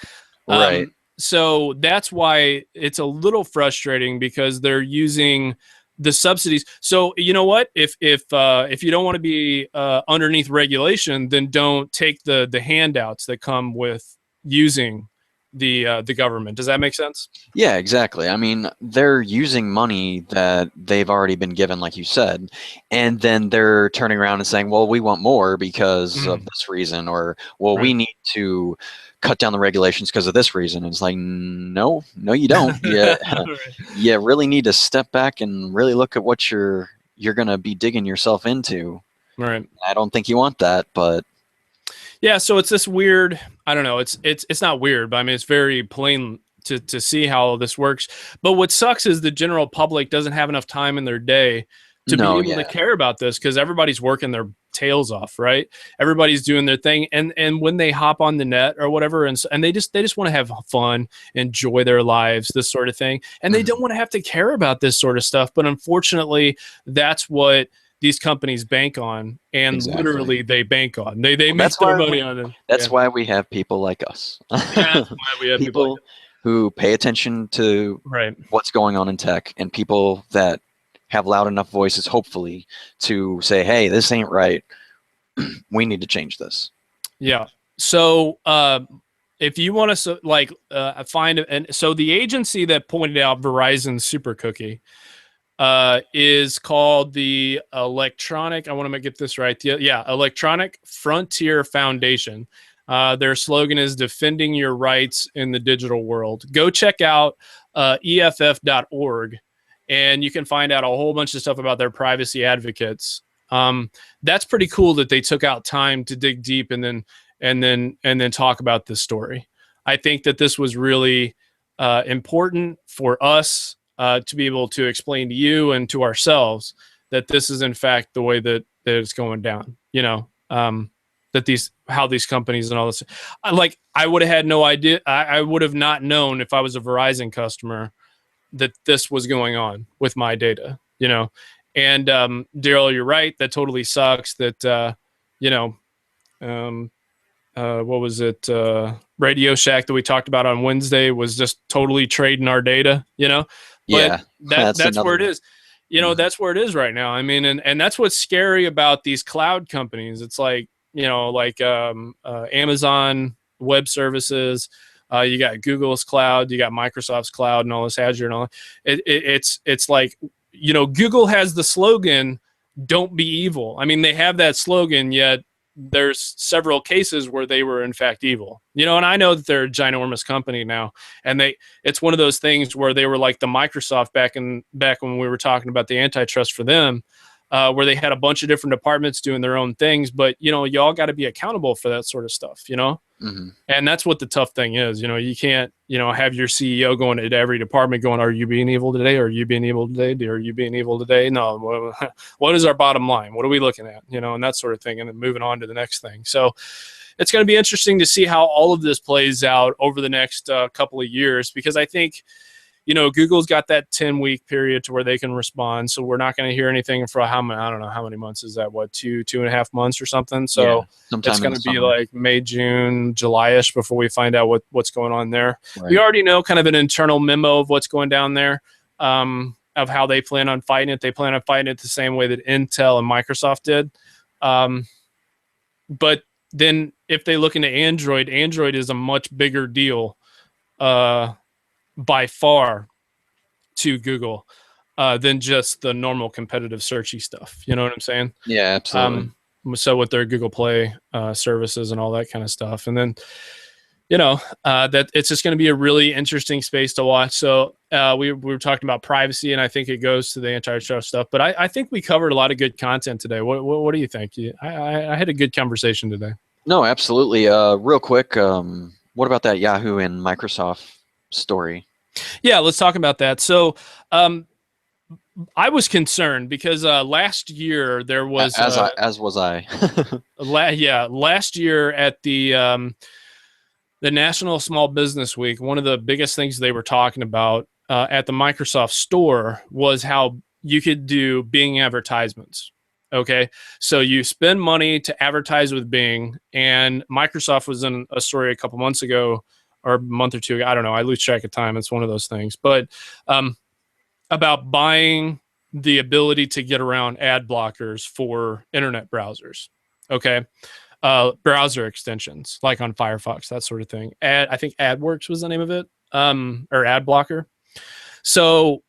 Right. So that's why it's a little frustrating, because they're using the subsidies. So you know what? If you don't want to be underneath regulation, then don't take the handouts that come with using the government. Does that make sense? Yeah, exactly. I mean, they're using money that they've already been given, like you said, and then they're turning around and saying, well, we want more because of this reason, or, well, we Right. need to cut down the regulations because of this reason. And it's like, no, you don't. Yeah, you really need to step back and really look at what you're going to be digging yourself into. Right. I don't think you want that, but yeah. So it's this weird. I don't know. It's not weird, but I mean, it's very plain to see how this works. But what sucks is the general public doesn't have enough time in their day to be no, able to care about this, because everybody's working their tails off, right? Everybody's doing their thing, and when they hop on the net or whatever, and they just want to have fun, enjoy their lives, this sort of thing, and they don't want to have to care about this sort of stuff. But unfortunately, that's what these companies bank on, and literally they bank on. They make their money on it. That's why we have people like us. That's why we have people who pay attention to what's going on in tech, and people that have loud enough voices, hopefully, to say, hey, this ain't right. We need to change this. Yeah. So if you want to find, and so the agency that pointed out Verizon's super cookie is called the Electronic, I want to get this right. Electronic Frontier Foundation. Their slogan is defending your rights in the digital world. Go check out EFF.org, and you can find out a whole bunch of stuff about their privacy advocates. That's pretty cool that they took out time to dig deep and then talk about this story. I think that this was really important for us to be able to explain to you and to ourselves that this is in fact the way that it's going down. That how these companies and all this, I would have had no idea. I would have not known if I was a Verizon customer that this was going on with my data, and Daryl, you're right. That totally sucks that, what was it? Radio Shack that we talked about on Wednesday was just totally trading our data, But that's where it is. That's where it is right now. I mean, and that's what's scary about these cloud companies. It's like, Amazon Web Services, you got Google's cloud, you got Microsoft's cloud, and all this Azure and all that. It's like, Google has the slogan, "Don't be evil." I mean, they have that slogan, yet there's several cases where they were in fact evil. And I know that they're a ginormous company now, and it's one of those things where they were like the Microsoft back when we were talking about the antitrust for them. Where they had a bunch of different departments doing their own things, but y'all got to be accountable for that sort of stuff, and that's what the tough thing is. You can't have your CEO going to every department going, "Are you being evil today? Are you being evil today? Are you being evil today?" No, what is our bottom line? What are we looking at? And that sort of thing, and then moving on to the next thing. So it's going to be interesting to see how all of this plays out over the next couple of years, because I think Google's got that 10-week period to where they can respond. So we're not going to hear anything for I don't know how many months is that? What, 2.5 months or something? So it's going to be like May, June, July-ish before we find out what's going on there. Right. We already know kind of an internal memo of what's going down there, of how they plan on fighting it. They plan on fighting it the same way that Intel and Microsoft did. But then if they look into Android is a much bigger deal by far to Google than just the normal competitive searchy stuff. You know what I'm saying? Yeah, absolutely. So with their Google Play services and all that kind of stuff. And then, that it's just going to be a really interesting space to watch. So we were talking about privacy, and I think it goes to the antitrust stuff. But I think we covered a lot of good content today. What do you think? I had a good conversation today. No, absolutely. Real quick, what about that Yahoo and Microsoft story? Yeah, let's talk about that. So I was concerned because last year there was as was I. Last year at the National Small Business Week, one of the biggest things they were talking about at the Microsoft Store was how you could do Bing advertisements. Okay, so you spend money to advertise with Bing, and Microsoft was in a story a couple months ago, or a month or two ago, I don't know, I lose track of time, it's one of those things, but about buying the ability to get around ad blockers for internet browsers. Okay, browser extensions, like on Firefox, that sort of thing. I think AdWorks was the name of it, or ad blocker. So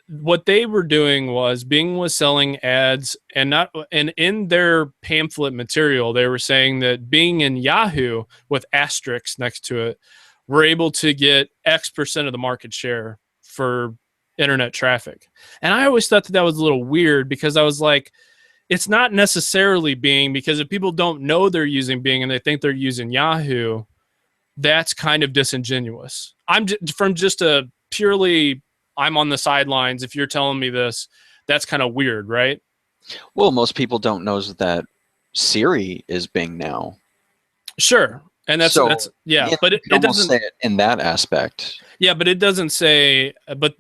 what they were doing was Bing was selling ads, and in their pamphlet material, they were saying that Bing and Yahoo with asterisks next to it were able to get X% of the market share for internet traffic. And I always thought that was a little weird, because I was like, it's not necessarily Bing, because if people don't know they're using Bing and they think they're using Yahoo, that's kind of disingenuous. From just a purely, I'm on the sidelines, if you're telling me this, that's kind of weird, right? Well, most people don't know that Siri is Bing now. Sure. And that's yeah, but it doesn't say it in that aspect. Yeah, but it doesn't say, but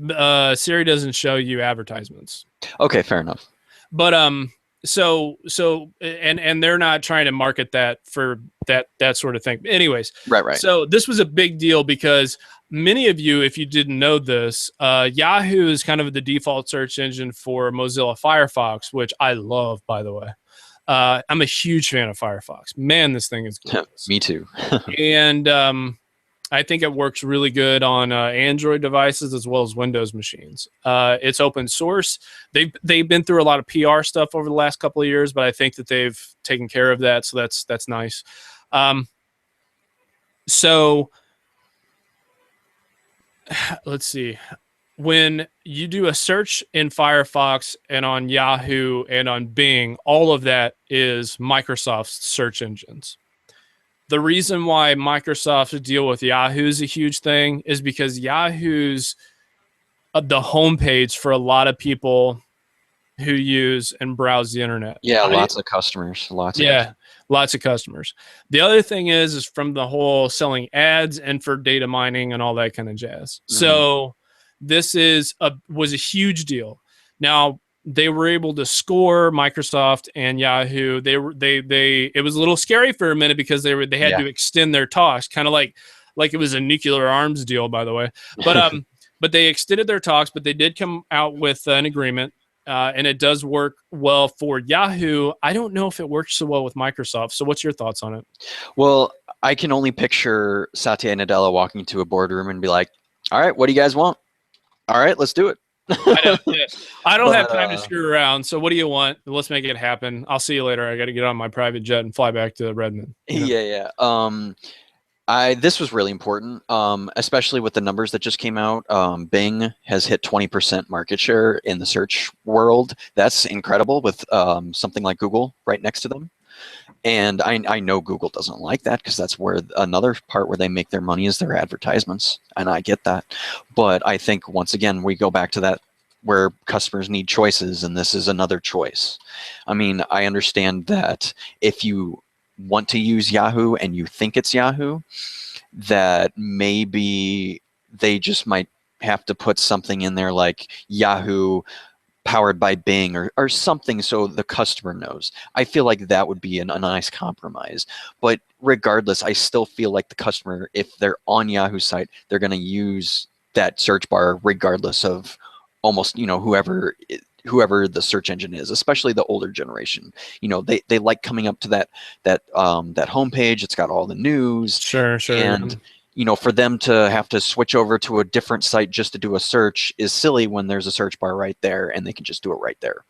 Siri doesn't show you advertisements. Okay, fair enough. But so and they're not trying to market that for that sort of thing. Anyways, right. So this was a big deal, because many of you, if you didn't know this, Yahoo is kind of the default search engine for Mozilla Firefox, which I love, by the way. I'm a huge fan of Firefox. Man, this thing is good. Me too. And I think it works really good on Android devices as well as Windows machines. It's open source. They've been through a lot of PR stuff over the last couple of years, but I think that they've taken care of that, so that's nice. So let's see. When you do a search in Firefox and on Yahoo and on Bing, all of that is Microsoft's search engines. The reason why Microsoft's deal with Yahoo is a huge thing is because Yahoo's the homepage for a lot of people who use and browse the internet. Yeah, lots of customers. Lots of customers. The other thing is from the whole selling ads and for data mining and all that kind of jazz. Mm-hmm. So this was a huge deal. Now, they were able to score Microsoft and Yahoo. It was a little scary for a minute, because they had to extend their talks, kind of like it was a nuclear arms deal, by the way. But but they extended their talks, but they did come out with an agreement, and it does work well for Yahoo. I don't know if it works so well with Microsoft. So what's your thoughts on it? Well, I can only picture Satya Nadella walking into a boardroom and be like, "All right, what do you guys want? All right, let's do it." I don't have time to screw around. So what do you want? Let's make it happen. I'll see you later. I got to get on my private jet and fly back to Redmond. Yeah. This was really important, especially with the numbers that just came out. Bing has hit 20% market share in the search world. That's incredible, with something like Google right next to them. And I know Google doesn't like that, because that's where another part where they make their money is their advertisements, and I get that. But I think, once again, we go back to that, where customers need choices, and this is another choice. I mean, I understand that if you want to use Yahoo and you think it's Yahoo, that maybe they just might have to put something in there like Yahoo powered by Bing or something, so the customer knows. I feel like that would be a nice compromise. But regardless, I still feel like the customer, if they're on Yahoo's site, they're going to use that search bar regardless of almost, whoever the search engine is, especially the older generation. They like coming up to that homepage. It's got all the news. Sure. And for them to have to switch over to a different site just to do a search is silly, when there's a search bar right there and they can just do it right there.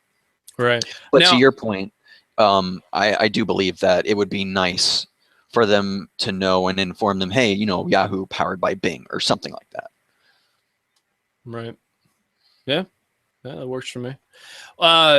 Right. But now, to your point, I do believe that it would be nice for them to know and inform them, hey, Yahoo powered by Bing or something like that. Right. Yeah, that works for me.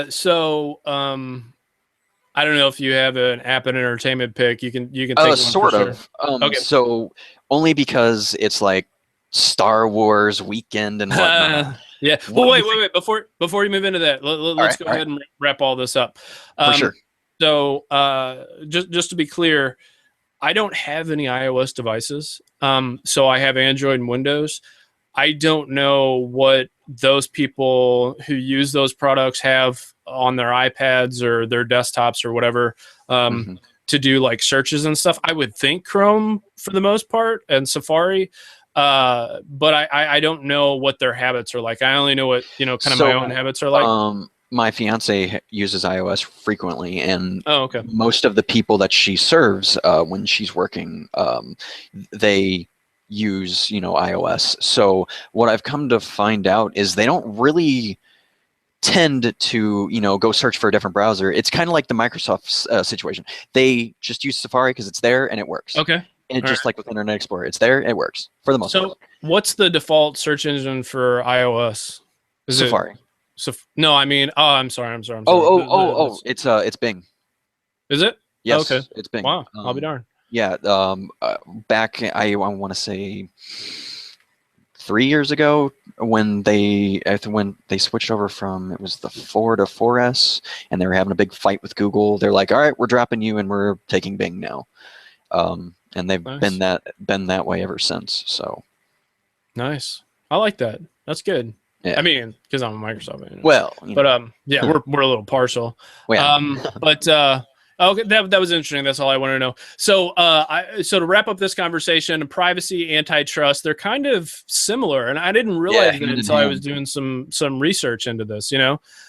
So I don't know if you have an app and entertainment pick. You can take one. Sort of. Sure. Okay. So only because it's like Star Wars weekend and whatnot. Yeah. Well, wait. Before you move into that, let's go ahead and wrap all this up. For sure. So just to be clear, I don't have any iOS devices. So I have Android and Windows. I don't know what those people who use those products have on their iPads or their desktops or whatever to do like searches and stuff. I would think Chrome for the most part and Safari, but I don't know what their habits are like. I only know what kind of my own habits are like. my fiance uses iOS frequently, and Oh, okay. most of the people that she serves when she's working, they use iOS. So what I've come to find out is they don't really tend to go search for a different browser. It's kind of like the Microsoft situation. They just use Safari because it's there and it works. Okay. And it All just right. like with Internet Explorer, it's there, it works for the most part. So, what's the default search engine for iOS? Is it Safari. no? I mean, oh, I'm sorry. I'm sorry. I'm sorry. It's Bing. Is it? Yes, Okay. it's Bing. Wow. I'll be darned. Yeah, back I want to say 3 years ago when they switched over from, it was the 4 to 4S, and they were having a big fight with Google. They're like, all right, we're dropping you and we're taking Bing now. And they've Nice. been that way ever since. So Nice. I like that. That's good. yeah. I mean, because I'm a Microsoft fan. Well, But yeah, we're a little partial. yeah. But okay, that was interesting. That's all I want to know. So so to wrap up this conversation, privacy, antitrust, they're kind of similar, and I didn't realize that hand in until I was hand. doing some research into this.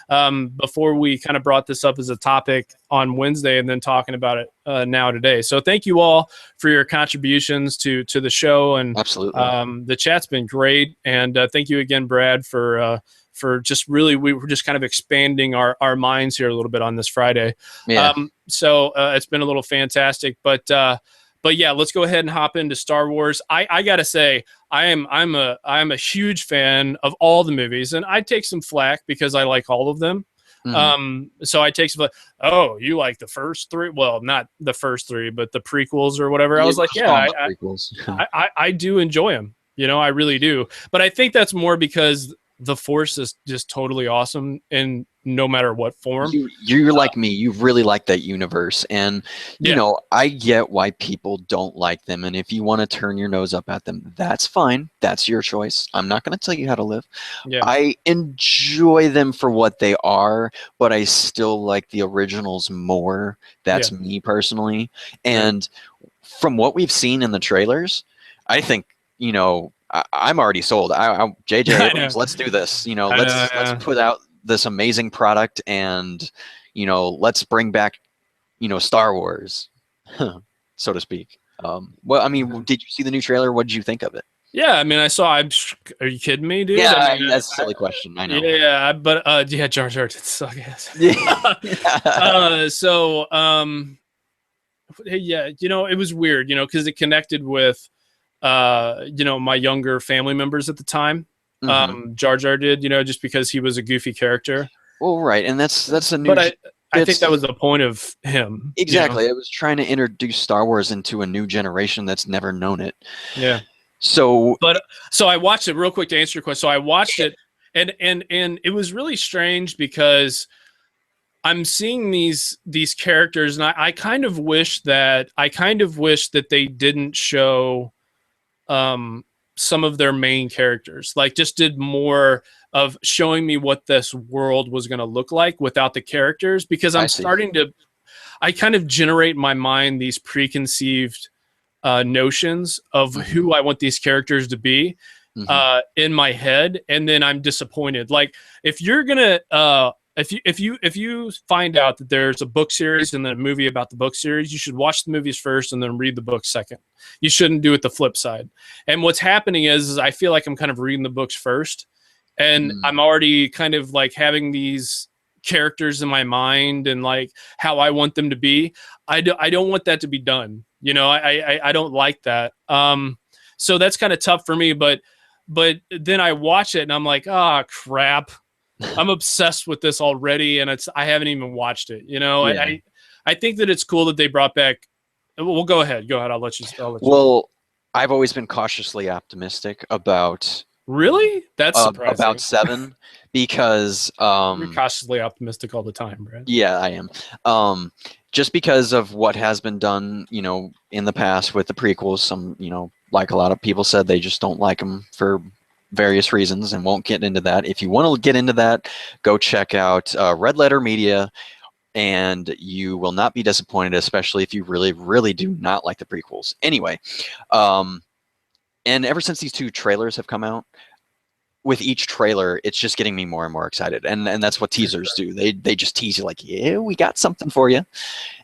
Before we kind of brought this up as a topic on Wednesday, and then talking about it now today. So thank you all for your contributions to the show, and Absolutely. the chat's been great, and thank you again, Brad, for just really, we were just kind of expanding our minds here a little bit on this Friday. Yeah. So it's been a little fantastic, but yeah, let's go ahead and hop into Star Wars. I gotta say, I'm a huge fan of all the movies, and I take some flack because I like all of them. So I take some, oh, you like the first three? Well, not the first three, but the prequels or whatever. I was like, yeah, I do enjoy them. I really do. But I think that's more because the Force is just totally awesome in no matter what form. You're like me. You really like that universe. And, I get why people don't like them. And if you want to turn your nose up at them, that's fine. That's your choice. I'm not going to tell you how to live. Yeah. I enjoy them for what they are, but I still like the originals more. That's me personally. And from what we've seen in the trailers, I think, I'm already sold. JJ Abrams, let's do this. Let's put out this amazing product, and let's bring back Star Wars, so to speak. Well, I mean, did you see the new trailer? What did you think of it? Yeah, I mean, are you kidding me, dude? Yeah, I mean, that's a silly question. I know. Yeah, but yeah, Jar Jar did suck ass. Yeah. Yeah, it was weird, because it connected with my younger family members at the time. Jar Jar did, just because he was a goofy character. Well, right, and that's a new. But I think that was the point of him. Exactly, it was trying to introduce Star Wars into a new generation that's never known it. Yeah. So I watched it real quick to answer your question. So I watched it, and it was really strange because I'm seeing these characters, and I kind of wish that they didn't show some of their main characters, like just did more of showing me what this world was going to look like without the characters, because I kind of generate in my mind these preconceived notions of who I want these characters to be in my head, and then I'm disappointed. Like if you're gonna if you find out that there's a book series and then a movie about the book series, you should watch the movies first and then read the book second. You shouldn't do it the flip side. And what's happening is I feel like I'm kind of reading the books first, and I'm already kind of like having these characters in my mind and like how I want them to be. I don't want that to be done. I don't like that. So that's kind of tough for me, but then I watch it and I'm like, crap. I'm obsessed with this already, and I haven't even watched it. I think that it's cool that they brought back. Well, go ahead. I'll let you. Well, I've always been cautiously optimistic about. Really? That's surprising. About 7, because you're cautiously optimistic all the time, Brad. Yeah, I am. Just because of what has been done, in the past with the prequels. Some, like a lot of people said, they just don't like them for various reasons, and won't get into that. If you want to get into that, go check out Red Letter Media, and you will not be disappointed, especially if you really, really do not like the prequels. Anyway, and ever since these 2 trailers have come out, with each trailer, it's just getting me more and more excited. And that's what teasers do. They just tease you like, yeah, we got something for you.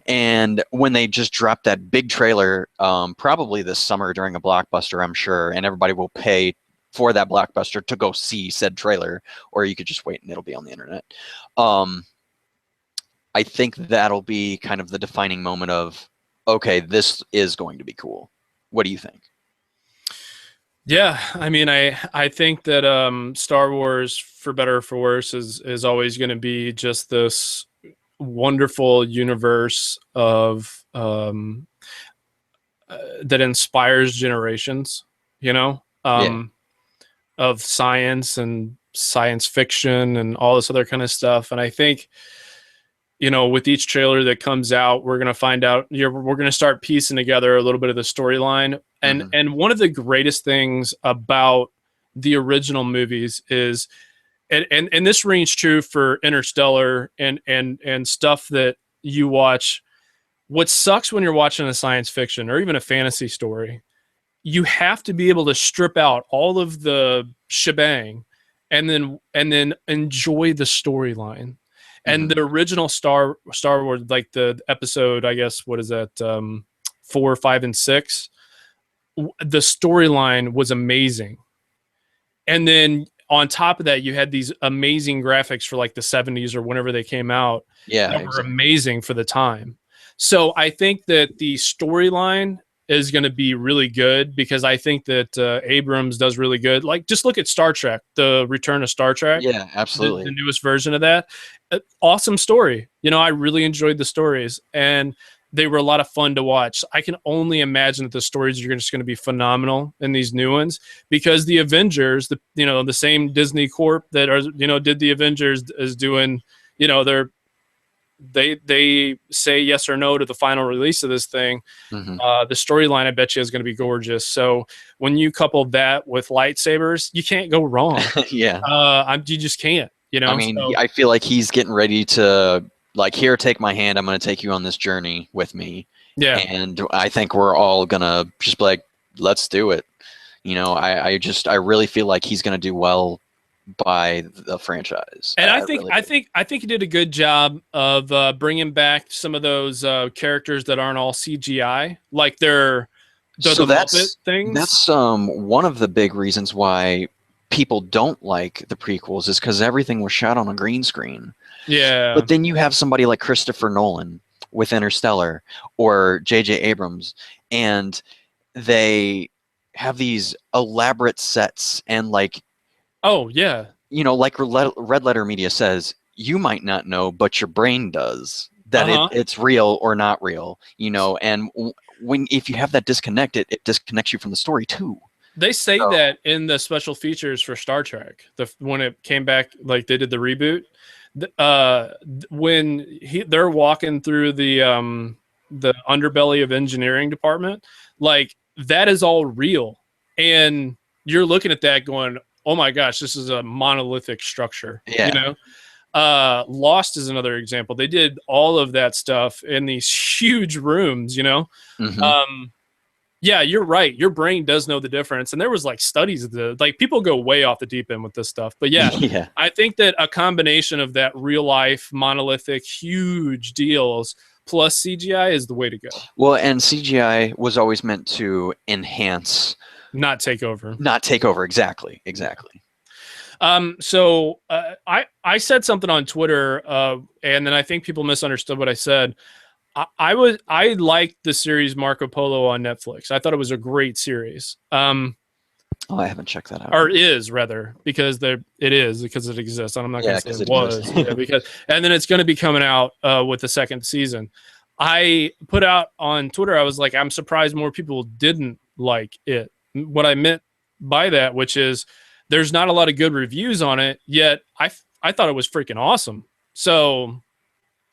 And when they just drop that big trailer, probably this summer during a blockbuster, I'm sure, and everybody will pay for that blockbuster to go see said trailer, or you could just wait and it'll be on the internet. I think that'll be kind of the defining moment of, okay, this is going to be cool. What do you think? Yeah, I mean, I think that Star Wars, for better or for worse, is always going to be just this wonderful universe of that inspires generations, you know, of science and science fiction and all this other kind of stuff. And I think, you know, with each trailer that comes out, we're going to find out, we're going to start piecing together a little bit of the storyline. And one of the greatest things about the original movies is, and this rings true for Interstellar and stuff that you watch. What sucks when you're watching a science fiction or even a fantasy story, you have to be able to strip out all of the shebang and then enjoy the storyline. And the original Star Wars, like the episode, I guess, what is that, 4, 5, and 6, the storyline was amazing. And then on top of that, you had these amazing graphics for like the 70s or whenever they came out. Yeah, that were amazing for the time. So I think that the storyline is going to be really good, because I think that Abrams does really good. Like, just look at Star Trek, the Return of Star Trek. Yeah, absolutely. The newest version of that. Awesome story. You know, I really enjoyed the stories, and they were a lot of fun to watch. I can only imagine that the stories are just going to be phenomenal in these new ones, because the Avengers, the same Disney Corp that did the Avengers, is doing, they say yes or no to the final release of this thing. The storyline, I bet you, is going to be gorgeous. So when you couple that with lightsabers, you can't go wrong. Yeah. You just can't. I mean, I feel like he's getting ready to, like, here, take my hand. I'm going to take you on this journey with me. Yeah. And I think we're all going to just be like, let's do it. I really feel like he's going to do well by the franchise. And I think he did a good job of bringing back some of those characters that aren't all CGI, like the Muppet things. That's one of the big reasons why people don't like the prequels, is because everything was shot on a green screen. Yeah. But then you have somebody like Christopher Nolan with Interstellar, or J.J. Abrams, and they have these elaborate sets, and like, oh yeah, like Red Letter Media says, you might not know, but your brain does, that it's real or not real. And if you have that disconnect, it disconnects you from the story too. They say that in the special features for Star Trek, when it came back, like they did the reboot, when they're walking through the underbelly of engineering department, like, that is all real, and you're looking at that going, oh my gosh, this is a monolithic structure. Yeah. Lost is another example. They did all of that stuff in these huge rooms. Yeah, you're right. Your brain does know the difference. And there was like studies of people go way off the deep end with this stuff. But yeah, I think that a combination of that real life, monolithic, huge deals plus CGI is the way to go. Well, and CGI was always meant to enhance, not take over. Exactly. So I said something on Twitter, and then I think people misunderstood what I said. I liked the series Marco Polo on Netflix. I thought it was a great series. I haven't checked that out. Or is, rather, because it exists. I'm not going to say it was. And then it's going to be coming out with the second season. I put out on Twitter, I was like, I'm surprised more people didn't like it. What I meant by that, which is, there's not a lot of good reviews on it, yet I thought it was freaking awesome. So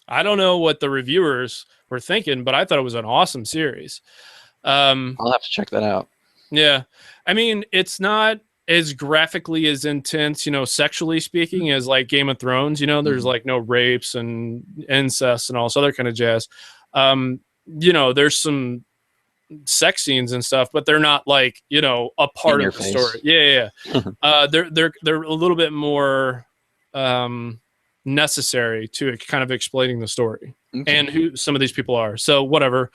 I don't know what the reviewers were thinking, but I thought it was an awesome series. I'll have to check that out. Yeah. I mean, it's not as graphically as intense, sexually speaking, as like Game of Thrones. There's like no rapes and incest and all this other kind of jazz. There's some sex scenes and stuff, but they're not like, you know, a part of the story. Yeah. They're a little bit more necessary to kind of explaining the story and who some of these people are. So whatever.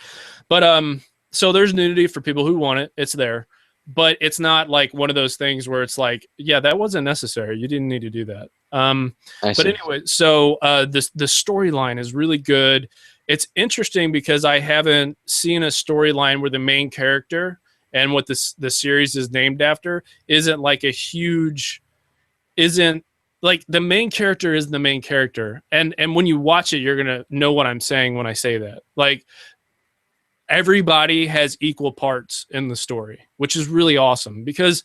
But so there's nudity for people who want it. It's there. But it's not like one of those things where it's like, yeah, that wasn't necessary. You didn't need to do that. But anyway, so the storyline is really good. It's interesting because I haven't seen a storyline where the main character and what the series is named after isn't like isn't like the main character is the main character. And when you watch it, you're going to know what I'm saying when I say that. Like, everybody has equal parts in the story, which is really awesome, because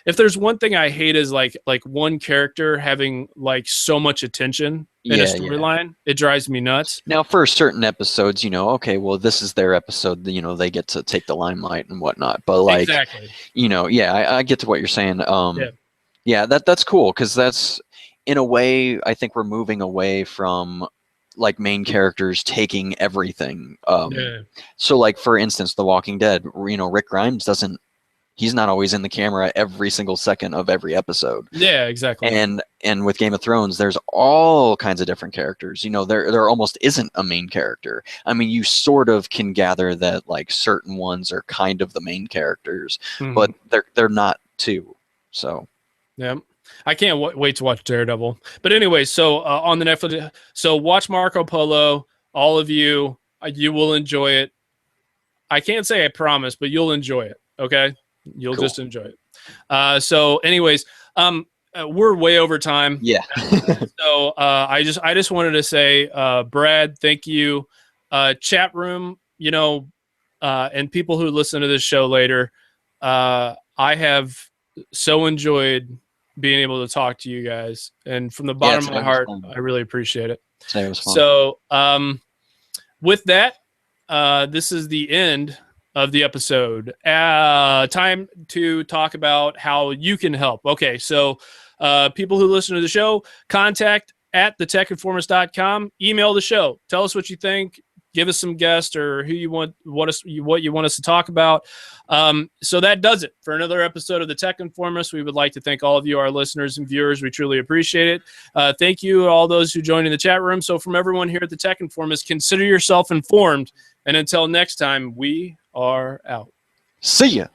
if there's one thing I hate is like one character having like so much attention in a storyline. It drives me nuts. Now, for certain episodes, you know, okay, well, this is their episode, you know, they get to take the limelight and whatnot. But like, you know, I get to what you're saying. That's cool, because that's, in a way, I think we're moving away from like main characters taking everything. So like, for instance, The Walking Dead, you know, Rick Grimes he's not always in the camera every single second of every episode. Yeah, exactly. And with Game of Thrones, there's all kinds of different characters. You know, there almost isn't a main character. I mean, you sort of can gather that like certain ones are kind of the main characters, but they're not too. So yeah. I can't wait to watch Daredevil. But anyway, so on the Netflix, so watch Marco Polo. All of you, you will enjoy it. I can't say I promise, but you'll enjoy it. Okay, you'll just enjoy it. So, anyways, we're way over time. Yeah. So I just wanted to say, Brad, thank you. Chat room, you know, and people who listen to this show later, I have so enjoyed being able to talk to you guys, and from the bottom of my heart, I really appreciate it. Today was fun. So with that, this is the end of the episode. Time to talk about how you can help. Okay, so people who listen to the show, contact at thetechinformist.com. Email the show. Tell us what you think. Give us some guests or who you want, what you want us to talk about. So that does it for another episode of The Tech Informist. We would like to thank all of you, our listeners and viewers. We truly appreciate it. Thank you to all those who joined in the chat room. So from everyone here at The Tech Informist, consider yourself informed. And until next time, we are out. See ya.